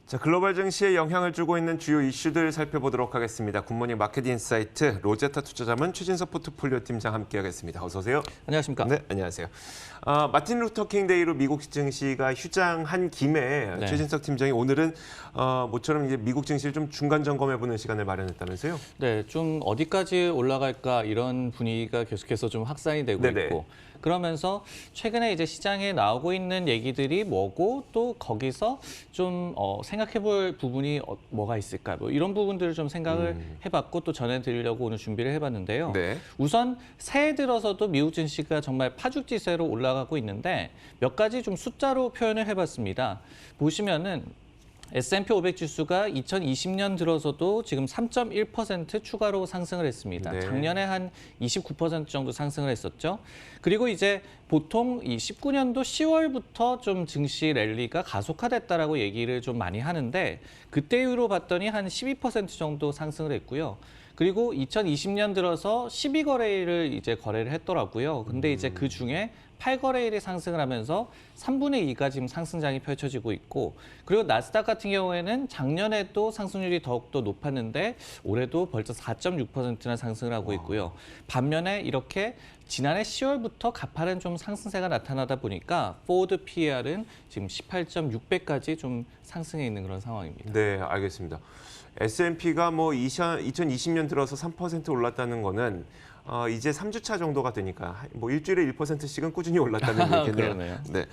자, 글로벌 증시에 영향을 주고 있는 주요 이슈들 살펴보도록 하겠습니다. 굿모닝 마켓 인사이트 로제타 투자자문 최진석 포트폴리오 팀장 함께하겠습니다. 어서 오세요. 안녕하십니까? 네, 안녕하세요. 마틴 루터 킹 데이로 미국 증시가 휴장한 김에 최진석 팀장이 오늘은 모처럼 이제 미국 증시를 좀 중간 점검해보는 시간을 마련했다면서요? 네, 좀 어디까지 올라갈까 이런 분위기가 계속해서 좀 확산이 되고 네네. 있고 그러면서 최근에 이제 시장에 나오고 있는 얘기들이 뭐고 또 거기서 좀 생각해볼 부분이 뭐가 있을까 뭐 이런 부분들을 좀 생각을 해봤고 또 전해드리려고 오늘 준비를 해봤는데요. 네. 우선 새해 들어서도 미국 증시가 정말 파죽지세로 올라가고 있는데 몇 가지 좀 숫자로 표현을 해봤습니다. 보시면은 S&P 500 지수가 2020년 들어서도 지금 3.1% 추가로 상승을 했습니다. 네. 작년에 한 29% 정도 상승을 했었죠. 그리고 이제 보통 이 19년도 10월부터 좀 증시 랠리가 가속화됐다라고 얘기를 좀 많이 하는데 그때 이후로 봤더니 한 12% 정도 상승을 했고요. 그리고 2020년 들어서 12거래일을 이제 거래를 했더라고요. 근데 이제 그 중에 8거래일이 상승을 하면서 3분의 2가 지금 상승장이 펼쳐지고 있고 그리고 나스닥 같은 경우에는 작년에도 상승률이 더욱더 높았는데 올해도 벌써 4.6%나 상승을 하고 있고요. 반면에 이렇게 지난해 10월부터 가파른 좀 상승세가 나타나다 보니까 포워드 PER은 지금 18.6배까지 좀 상승해 있는 그런 상황입니다. 네, 알겠습니다. S&P가 뭐 2020년 들어서 3% 올랐다는 거는 이제 3주차 정도가 되니까 뭐 일주일에 1%씩은 꾸준히 올랐다는 얘기네요. 그러네요. 네.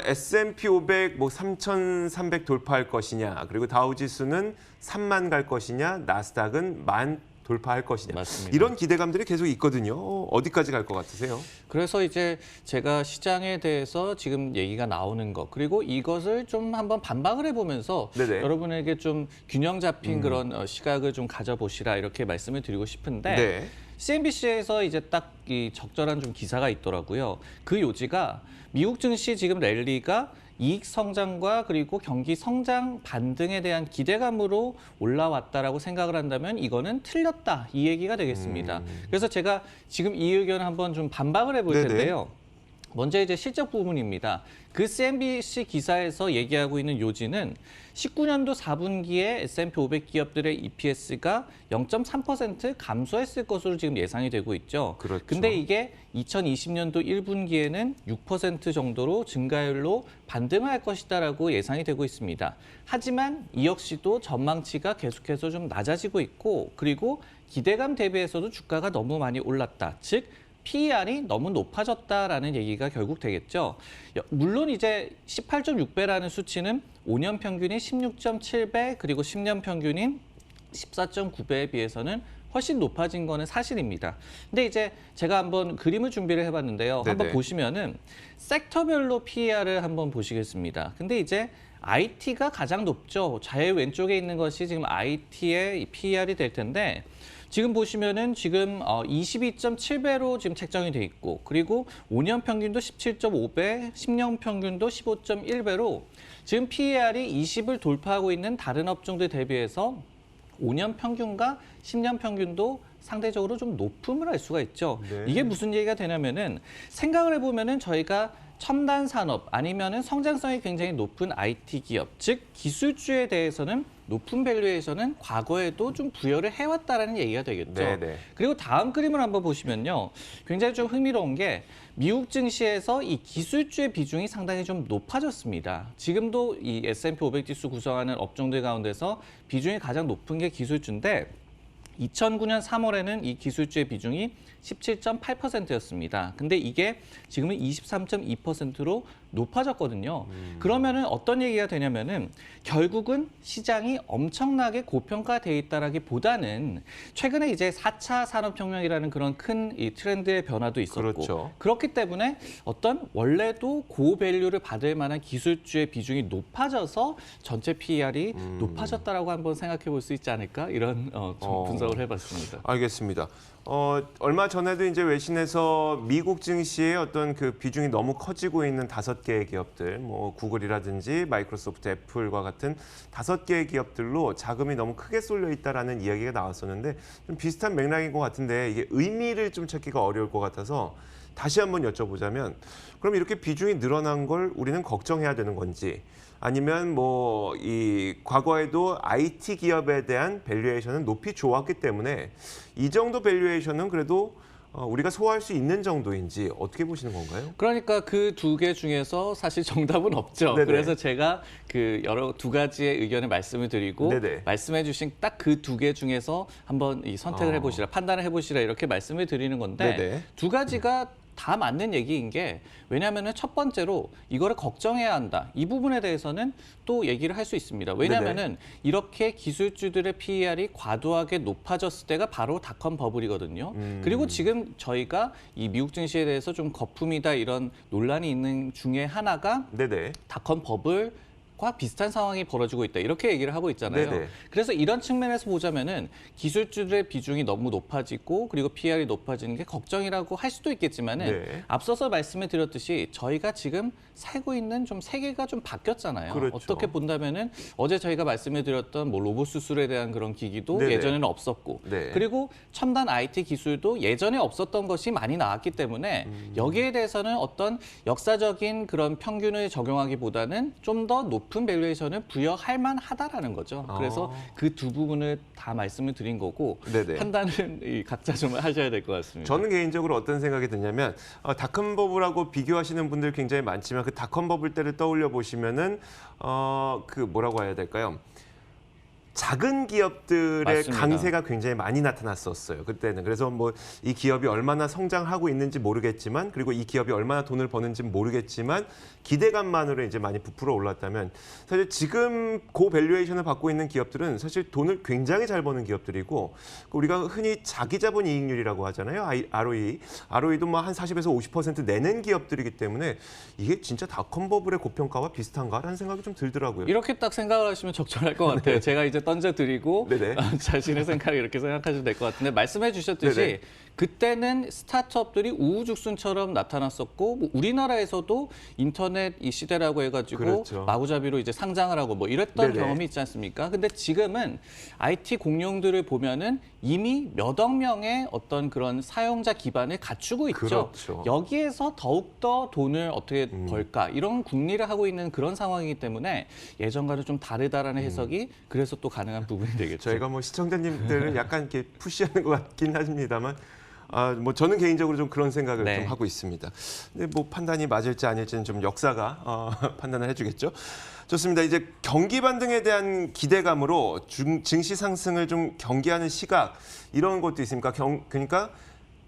S&P 500 뭐 3,300 돌파할 것이냐, 그리고 다우 지수는 3만 갈 것이냐, 나스닥은 1만 돌파할 것이냐. 맞습니다. 이런 기대감들이 계속 있거든요. 어디까지 갈 것 같으세요? 그래서 이제 제가 시장에 대해서 지금 얘기가 나오는 것 그리고 이것을 좀 한번 반박을 해보면서 네네. 여러분에게 좀 균형 잡힌 그런 시각을 좀 가져보시라 이렇게 말씀을 드리고 싶은데 네. CNBC에서 이제 딱 이 적절한 좀 기사가 있더라고요. 그 요지가 미국 증시 지금 랠리가 이익 성장과 그리고 경기 성장 반등에 대한 기대감으로 올라왔다라고 생각을 한다면 이거는 틀렸다 이 얘기가 되겠습니다. 그래서 제가 지금 이 의견을 한번 좀 반박을 해볼 네네. 텐데요. 먼저 이제 실적 부분입니다. 그 CNBC 기사에서 얘기하고 있는 요지는 19년도 4분기에 S&P 500 기업들의 EPS가 0.3% 감소했을 것으로 지금 예상이 되고 있죠. 그렇죠. 근데 이게 2020년도 1분기에는 6% 정도로 증가율로 반등할 것이다라고 예상이 되고 있습니다. 하지만 이 역시도 전망치가 계속해서 좀 낮아지고 있고 그리고 기대감 대비해서도 주가가 너무 많이 올랐다. 즉 PER이 너무 높아졌다라는 얘기가 결국 되겠죠. 물론 이제 18.6배라는 수치는 5년 평균이 16.7배 그리고 10년 평균인 14.9배에 비해서는 훨씬 높아진 거는 사실입니다. 근데 이제 제가 한번 그림을 준비를 해봤는데요. 네네. 한번 보시면은 섹터별로 PER을 한번 보시겠습니다. 근데 이제 IT가 가장 높죠. 제일 왼쪽에 있는 것이 지금 IT의 PER이 될 텐데 지금 보시면은 지금 22.7배로 지금 책정이 돼 있고 그리고 5년 평균도 17.5배, 10년 평균도 15.1배로 지금 PER이 20을 돌파하고 있는 다른 업종들 대비해서 5년 평균과 10년 평균도 상대적으로 좀 높음을 알 수가 있죠. 네. 이게 무슨 얘기가 되냐면은 생각을 해보면은 저희가 첨단 산업 아니면은 성장성이 굉장히 높은 IT 기업, 즉 기술주에 대해서는 높은 밸류에이션은 과거에도 좀 부여를 해왔다라는 얘기가 되겠죠. 네네. 그리고 다음 그림을 한번 보시면요, 굉장히 좀 흥미로운 게 미국 증시에서 이 기술주의 비중이 상당히 좀 높아졌습니다. 지금도 이 S&P 500 지수 구성하는 업종들 가운데서 비중이 가장 높은 게 기술주인데 2009년 3월에는 이 기술주의 비중이 17.8%였습니다. 근데 이게 지금은 23.2%로 높아졌거든요. 그러면은 어떤 얘기가 되냐면은 결국은 시장이 엄청나게 고평가돼 있다라기보다는 최근에 이제 4차 산업혁명이라는 그런 큰 이 트렌드의 변화도 있었고 그렇죠. 그렇기 때문에 어떤 원래도 고밸류를 받을 만한 기술주의 비중이 높아져서 전체 PER이 높아졌다라고 한번 생각해 볼 수 있지 않을까 이런 좀 분석을 해봤습니다. 알겠습니다. 얼마 전에도 이제 외신에서 미국 증시의 어떤 그 비중이 너무 커지고 있는 5개의 기업들, 뭐 구글이라든지 마이크로소프트, 애플과 같은 5개의 기업들로 자금이 너무 크게 쏠려 있다라는 이야기가 나왔었는데 좀 비슷한 맥락인 것 같은데 이게 의미를 좀 찾기가 어려울 것 같아서 다시 한번 여쭤보자면 그럼 이렇게 비중이 늘어난 걸 우리는 걱정해야 되는 건지 아니면 뭐 이 과거에도 IT 기업에 대한 밸류에이션은 높이 좋았기 때문에 이 정도 밸류에이션은 그래도 우리가 소화할 수 있는 정도인지 어떻게 보시는 건가요? 그러니까 그 두 개 중에서 사실 정답은 없죠. 네네. 그래서 제가 그 여러 두 가지의 의견을 말씀을 드리고 네네. 말씀해주신 딱 그 두 개 중에서 한번 이 선택을 해보시라, 판단을 해보시라 이렇게 말씀을 드리는 건데 네네. 두 가지가 다 맞는 얘기인 게 왜냐하면은 첫 번째로 이거를 걱정해야 한다. 이 부분에 대해서는 또 얘기를 할 수 있습니다. 왜냐하면은 이렇게 기술주들의 PER이 과도하게 높아졌을 때가 바로 닷컴 버블이거든요. 그리고 지금 저희가 이 미국 증시에 대해서 좀 거품이다 이런 논란이 있는 중에 하나가 네네. 닷컴 버블 과 비슷한 상황이 벌어지고 있다. 이렇게 얘기를 하고 있잖아요. 네네. 그래서 이런 측면에서 보자면은 기술주들의 비중이 너무 높아지고 그리고 PR이 높아지는 게 걱정이라고 할 수도 있겠지만은 네. 앞서서 말씀을 드렸듯이 저희가 지금 살고 있는 좀 세계가 좀 바뀌었잖아요. 그렇죠. 어떻게 본다면은 어제 저희가 말씀을 드렸던 뭐 로봇 수술에 대한 그런 기기도 네네. 예전에는 없었고 네. 그리고 첨단 IT 기술도 예전에 없었던 것이 많이 나왔기 때문에 여기에 대해서는 어떤 역사적인 그런 평균을 적용하기보다는 좀 더 높은 밸류에이션을 부여할 만하다라는 거죠. 그래서 그 두 부분을 다 말씀을 드린 거고 네네. 판단은 이 각자 좀 하셔야 될 것 같습니다. 저는 개인적으로 어떤 생각이 드냐면 닷컴 버블하고 비교하시는 분들 굉장히 많지만 그 닷컴 버블 때를 떠올려 보시면은 그 뭐라고 해야 될까요? 작은 기업들의 맞습니다. 강세가 굉장히 많이 나타났었어요. 그때는. 그래서 뭐 이 기업이 얼마나 성장하고 있는지 모르겠지만 그리고 이 기업이 얼마나 돈을 버는지 모르겠지만 기대감만으로 이제 많이 부풀어 올랐다면 사실 지금 고 밸류에이션을 받고 있는 기업들은 사실 돈을 굉장히 잘 버는 기업들이고 우리가 흔히 자기 자본 이익률이라고 하잖아요. ROE. ROE도 뭐 한 40에서 50% 내는 기업들이기 때문에 이게 진짜 닷컴 버블의 고평가와 비슷한가라는 생각이 좀 들더라고요. 이렇게 딱 생각을 하시면 적절할 것 같아요. 제가 이제 던져드리고 네네. 자신의 생각을 이렇게 생각하시면 될 것 같은데 말씀해 주셨듯이 네네. 그때는 스타트업들이 우후죽순처럼 나타났었고 뭐 우리나라에서도 인터넷 이 시대라고 해가지고 그렇죠. 마구잡이로 이제 상장을 하고 뭐 이랬던 네네. 경험이 있지 않습니까? 근데 지금은 IT 공룡들을 보면은 이미 몇 억 명의 어떤 그런 사용자 기반을 갖추고 있죠. 그렇죠. 여기에서 더욱더 돈을 어떻게 벌까 이런 궁리를 하고 있는 그런 상황이기 때문에 예전과는 좀 다르다라는 해석이 그래서 또 가능한 부분이 되겠죠. 저희가 뭐 시청자님들을 약간 이렇게 푸시하는 것 같긴 합니다만, 뭐 저는 개인적으로 좀 그런 생각을 네. 좀 하고 있습니다. 근데 뭐 판단이 맞을지 아닐지는 좀 역사가 판단을 해주겠죠. 좋습니다. 이제 경기 반등에 대한 기대감으로 증시 상승을 좀 경계하는 시각 이런 것도 있습니까? 그러니까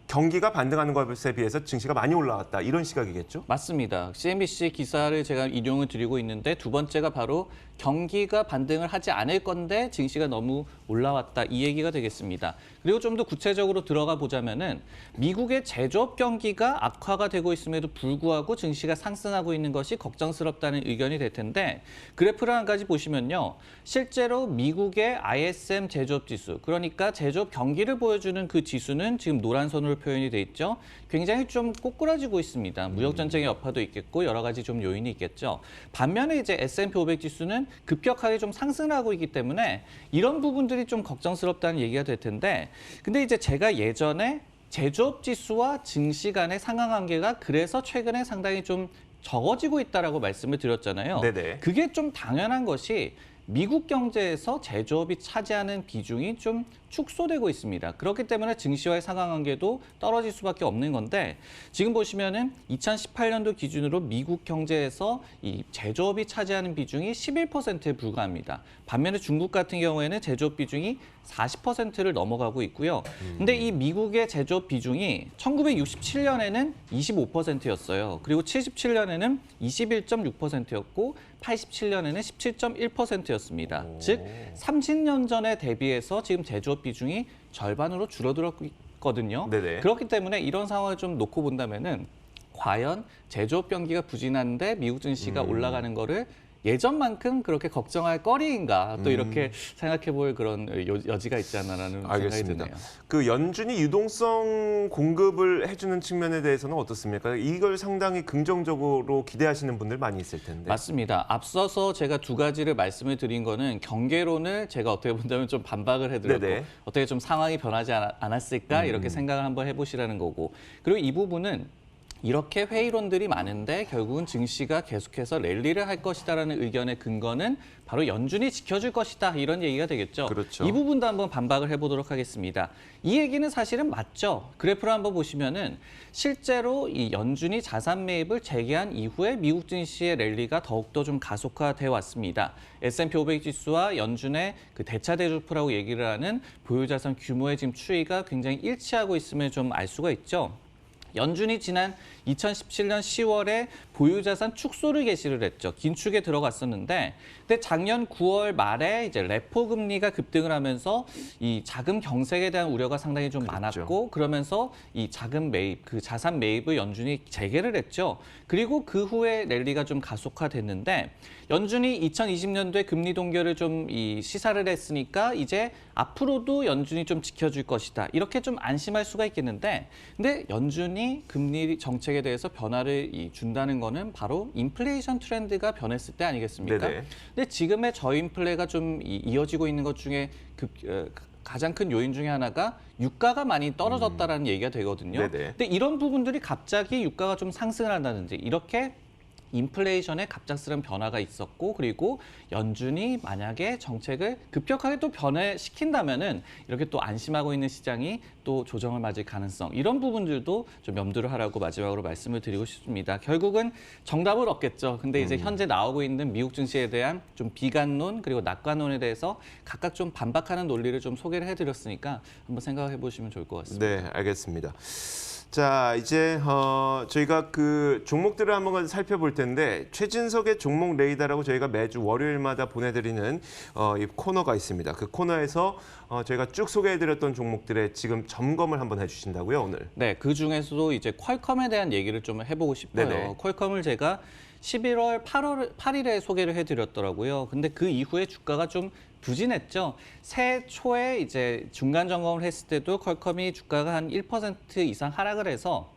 경기가 반등하는 것에 비해서 증시가 많이 올라왔다 이런 시각이겠죠? 맞습니다. CNBC 기사를 제가 인용을 드리고 있는데 두 번째가 바로 경기가 반등을 하지 않을 건데 증시가 너무 올라왔다 이 얘기가 되겠습니다. 그리고 좀 더 구체적으로 들어가 보자면은 미국의 제조업 경기가 악화가 되고 있음에도 불구하고 증시가 상승하고 있는 것이 걱정스럽다는 의견이 될 텐데 그래프를 한 가지 보시면요. 실제로 미국의 ISM 제조업 지수 그러니까 제조업 경기를 보여주는 그 지수는 지금 노란 선으로 표현이 돼 있죠. 굉장히 좀 꼬꾸라지고 있습니다. 무역 전쟁의 여파도 있겠고 여러 가지 좀 요인이 있겠죠. 반면에 이제 S&P 500 지수는 급격하게 좀 상승하고 있기 때문에 이런 부분들이 좀 걱정스럽다는 얘기가 될 텐데 근데 이제 제가 예전에 제조업 지수와 증시 간의 상관관계가 그래서 최근에 상당히 좀 적어지고 있다라고 말씀을 드렸잖아요. 네네. 그게 좀 당연한 것이 미국 경제에서 제조업이 차지하는 비중이 좀 축소되고 있습니다. 그렇기 때문에 증시와의 상관관계도 떨어질 수밖에 없는 건데 지금 보시면은 2018년도 기준으로 미국 경제에서 이 제조업이 차지하는 비중이 11%에 불과합니다. 반면에 중국 같은 경우에는 제조업 비중이 40%를 넘어가고 있고요. 근데 이 미국의 제조업 비중이 1967년에는 25%였어요. 그리고 77년에는 21.6%였고 87년에는 17.1%였습니다. 즉 30년 전에 대비해서 지금 제조업 비중이 절반으로 줄어들었거든요. 네네. 그렇기 때문에 이런 상황을 좀 놓고 본다면은 과연 제조업 경기가 부진한데 미국 증시가 올라가는 거를 예전만큼 그렇게 걱정할 거리인가 또 이렇게 생각해 볼 그런 여지가 있지 않나라는 생각이 알겠습니다. 드네요. 그 연준이 유동성 공급을 해주는 측면에 대해서는 어떻습니까? 이걸 상당히 긍정적으로 기대하시는 분들 많이 있을 텐데. 맞습니다. 앞서서 제가 두 가지를 말씀을 드린 거는 경계론을 제가 어떻게 본다면 좀 반박을 해드렸고 네네. 어떻게 좀 상황이 변하지 않았을까 이렇게 생각을 한번 해보시라는 거고 그리고 이 부분은 이렇게 회의론들이 많은데 결국은 증시가 계속해서 랠리를 할 것이다라는 의견의 근거는 바로 연준이 지켜줄 것이다 이런 얘기가 되겠죠. 그렇죠. 이 부분도 한번 반박을 해보도록 하겠습니다. 이 얘기는 사실은 맞죠. 그래프를 한번 보시면은 실제로 이 연준이 자산 매입을 재개한 이후에 미국 증시의 랠리가 더욱더 좀 가속화되어 왔습니다. S&P 500 지수와 연준의 그 대차 대조표라고 얘기를 하는 보유자산 규모의 지금 추이가 굉장히 일치하고 있음을 좀 알 수가 있죠. 연준이 지난 2017년 10월에 보유자산 축소를 개시를 했죠. 긴축에 들어갔었는데, 근데 작년 9월 말에 이제 레포 금리가 급등을 하면서 이 자금 경색에 대한 우려가 상당히 좀 그렇죠. 많았고, 그러면서 이 자금 매입, 그 자산 매입을 연준이 재개를 했죠. 그리고 그 후에 랠리가 좀 가속화됐는데, 연준이 2020년도에 금리 동결을 좀 시사를 했으니까 이제 앞으로도 연준이 좀 지켜줄 것이다. 이렇게 좀 안심할 수가 있겠는데, 근데 연준이 금리 정책에 대해서 변화를 준다는 거는 바로 인플레이션 트렌드가 변했을 때 아니겠습니까? 네네. 근데 지금의 저인플레가 좀 이어지고 있는 것 중에 가장 큰 요인 중에 하나가 유가가 많이 떨어졌다라는 얘기가 되거든요. 네네. 근데 이런 부분들이 갑자기 유가가 좀 상승을 한다든지 이렇게 인플레이션의 갑작스러운 변화가 있었고, 그리고 연준이 만약에 정책을 급격하게 또 변화시킨다면은 이렇게 또 안심하고 있는 시장이 또 조정을 맞을 가능성, 이런 부분들도 좀 염두를 하라고 마지막으로 말씀을 드리고 싶습니다. 결국은 정답을 얻겠죠. 근데 이제 현재 나오고 있는 미국 증시에 대한 좀 비관론 그리고 낙관론에 대해서 각각 좀 반박하는 논리를 좀 소개를 해드렸으니까 한번 생각해 보시면 좋을 것 같습니다. 네, 알겠습니다. 자, 이제 저희가 그 종목들을 한번 살펴볼 텐데, 최진석의 종목 레이더라고 저희가 매주 월요일마다 보내드리는 이 코너가 있습니다. 그 코너에서 저희가 쭉 소개해드렸던 종목들의 지금 점검을 한번 해주신다고요, 오늘? 네, 그 중에서도 이제 퀄컴에 대한 얘기를 좀 해보고 싶어요. 네네. 퀄컴을 제가 11월 8일에 소개를 해드렸더라고요. 근데 그 이후에 주가가 좀 부진했죠. 새해 초에 이제 중간 점검을 했을 때도 퀄컴이 주가가 한 1% 이상 하락을 해서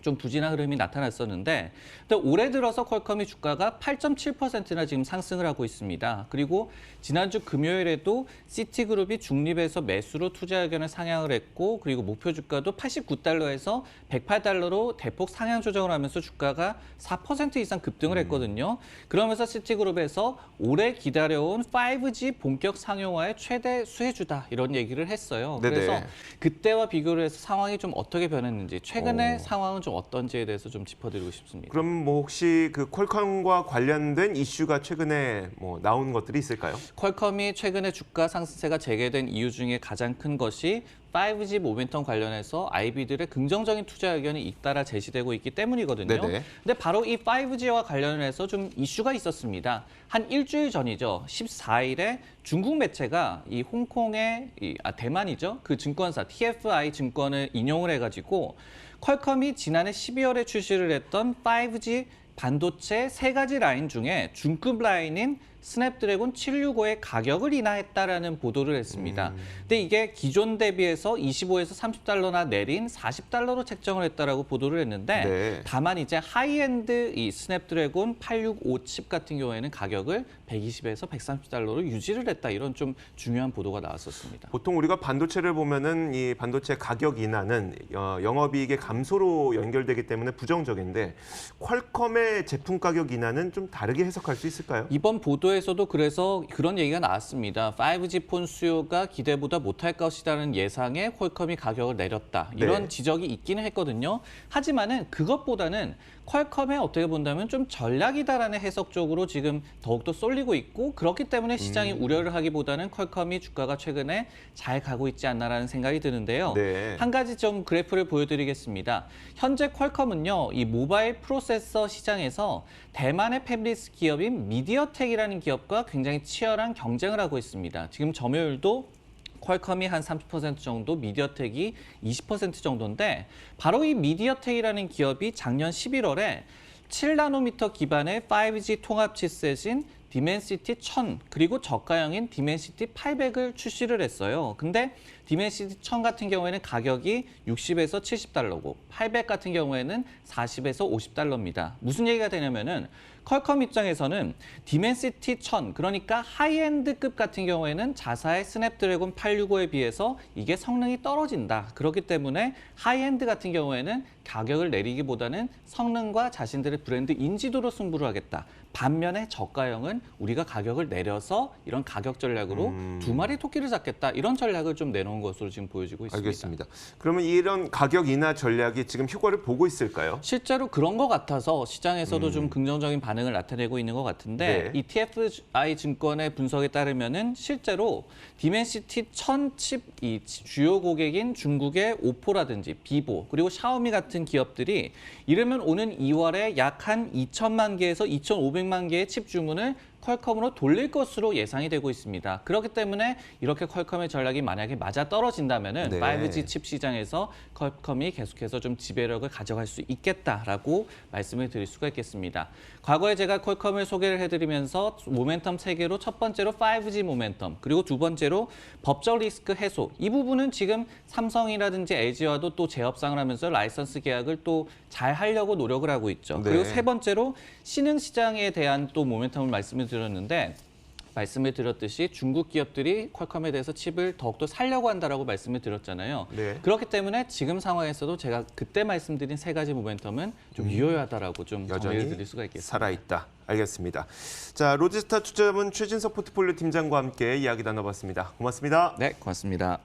좀 부진한 흐름이 나타났었는데, 근데 올해 들어서 퀄컴이 주가가 8.7%나 지금 상승을 하고 있습니다. 그리고 지난주 금요일에도 시티그룹이 중립에서 매수로 투자 의견을 상향을 했고, 그리고 목표 주가도 89달러에서 108달러로 대폭 상향 조정을 하면서 주가가 4% 이상 급등을 했거든요. 그러면서 시티그룹에서 오래 기다려온 5G 본격 상용화의 최대 수혜주다 이런 얘기를 했어요. 네네. 그래서 그때와 비교를 해서 상황이 좀 어떻게 변했는지, 최근의 상황은 좀 어떤지에 대해서 좀 짚어드리고 싶습니다. 그럼 뭐 혹시 그 퀄컴과 관련된 이슈가 최근에 뭐 나온 것들이 있을까요? 퀄컴이 최근에 주가 상승세가 재개된 이유 중에 가장 큰 것이 5G 모멘텀 관련해서 IB들의 긍정적인 투자 의견이 잇따라 제시되고 있기 때문이거든요. 네네. 근데 바로 이 5G와 관련해서 좀 이슈가 있었습니다. 한 일주일 전이죠. 14일에 중국 매체가 이 홍콩의 대만이죠. 그 증권사 TFI 증권을 인용을 해가지고 퀄컴이 지난해 12월에 출시를 했던 5G 반도체 3가지 라인 중에 중급 라인인 스냅드래곤 765의 가격을 인하했다라는 보도를 했습니다. 근데 이게 기존 대비해서 25에서 30달러나 내린 40달러로 책정을 했다라고 보도를 했는데, 네. 다만 이제 하이엔드 이 스냅드래곤 865 칩 같은 경우에는 가격을 120에서 130달러로 유지를 했다, 이런 좀 중요한 보도가 나왔었습니다. 보통 우리가 반도체를 보면은 이 반도체 가격 인하는 영업이익의 감소로 연결되기 때문에 부정적인데, 퀄컴의 제품 가격 인하는 좀 다르게 해석할 수 있을까요? 이번 보도에서도 그래서 그런 얘기가 나왔습니다. 5G 폰 수요가 기대보다 못할 것이라는 예상에 퀄컴이 가격을 내렸다, 이런 네. 지적이 있기는 했거든요. 하지만은 그것보다는 퀄컴에 어떻게 본다면 좀 전략이다라는 해석 쪽으로 지금 더욱더 쏠리고 있고, 그렇기 때문에 시장이 우려를 하기보다는 퀄컴이 주가가 최근에 잘 가고 있지 않나라는 생각이 드는데요. 네. 한 가지 좀 그래프를 보여드리겠습니다. 현재 퀄컴은요, 이 모바일 프로세서 시장에서 대만의 패블리스 기업인 미디어텍이라는 기업과 굉장히 치열한 경쟁을 하고 있습니다. 지금 점유율도 퀄컴이 한 30% 정도, 미디어텍이 20% 정도인데, 바로 이 미디어텍이라는 기업이 작년 11월에 7나노미터 기반의 5G 통합 칩셋인 디멘시티 1000 그리고 저가형인 디멘시티 800을 출시를 했어요. 근데 디멘시티 1000 같은 경우에는 가격이 60에서 70달러고 800 같은 경우에는 40에서 50달러입니다. 무슨 얘기가 되냐면은 퀄컴 입장에서는 디멘시티 1000, 그러니까 하이엔드급 같은 경우에는 자사의 스냅드래곤 865에 비해서 이게 성능이 떨어진다. 그렇기 때문에 하이엔드 같은 경우에는 가격을 내리기보다는 성능과 자신들의 브랜드 인지도로 승부를 하겠다. 반면에 저가형은 우리가 가격을 내려서 이런 가격 전략으로 두 마리 토끼를 잡겠다. 이런 전략을 좀 내놓은 것으로 지금 보여지고 있습니다. 알겠습니다. 그러면 이런 가격 인하 전략이 지금 효과를 보고 있을까요? 실제로 그런 것 같아서 시장에서도 좀 긍정적인 반응을 나타내고 있는 것 같은데 네. ETFI 증권의 분석에 따르면은 실제로 디멘시티 1000 칩 이 주요 고객인 중국의 오포라든지 비보 그리고 샤오미 같은 기업들이 이르면 오는 2월에 약 한 2천만 개에서 2,500만 개의 칩 주문을 퀄컴으로 돌릴 것으로 예상이 되고 있습니다. 그렇기 때문에 이렇게 퀄컴의 전략이 만약에 맞아 떨어진다면은 네. 5G 칩 시장에서 퀄컴이 계속해서 좀 지배력을 가져갈 수 있겠다라고 말씀을 드릴 수가 있겠습니다. 과거에 제가 퀄컴을 소개를 해드리면서 모멘텀 3개로 첫 번째로 5G 모멘텀, 그리고 두 번째로 법적 리스크 해소. 이 부분은 지금 삼성이라든지 LG와도 또 재협상을 하면서 라이선스 계약을 또 잘 하려고 노력을 하고 있죠. 네. 그리고 세 번째로 신흥 시장에 대한 또 모멘텀을 말씀을 드렸는데 말씀을 드렸듯이 중국 기업들이 퀄컴에 대해서 칩을 더욱더 살려고 한다라고 말씀을 드렸잖아요. 네. 그렇기 때문에 지금 상황에서도 제가 그때 말씀드린 세 가지 모멘텀은 좀 유효하다라고 좀 정리를 여전히 드릴 수가 있겠습니다. 살아있다. 알겠습니다. 자, 로지스타 투자자문 최진석 포트폴리오 팀장과 함께 이야기 나눠봤습니다. 고맙습니다. 네, 고맙습니다.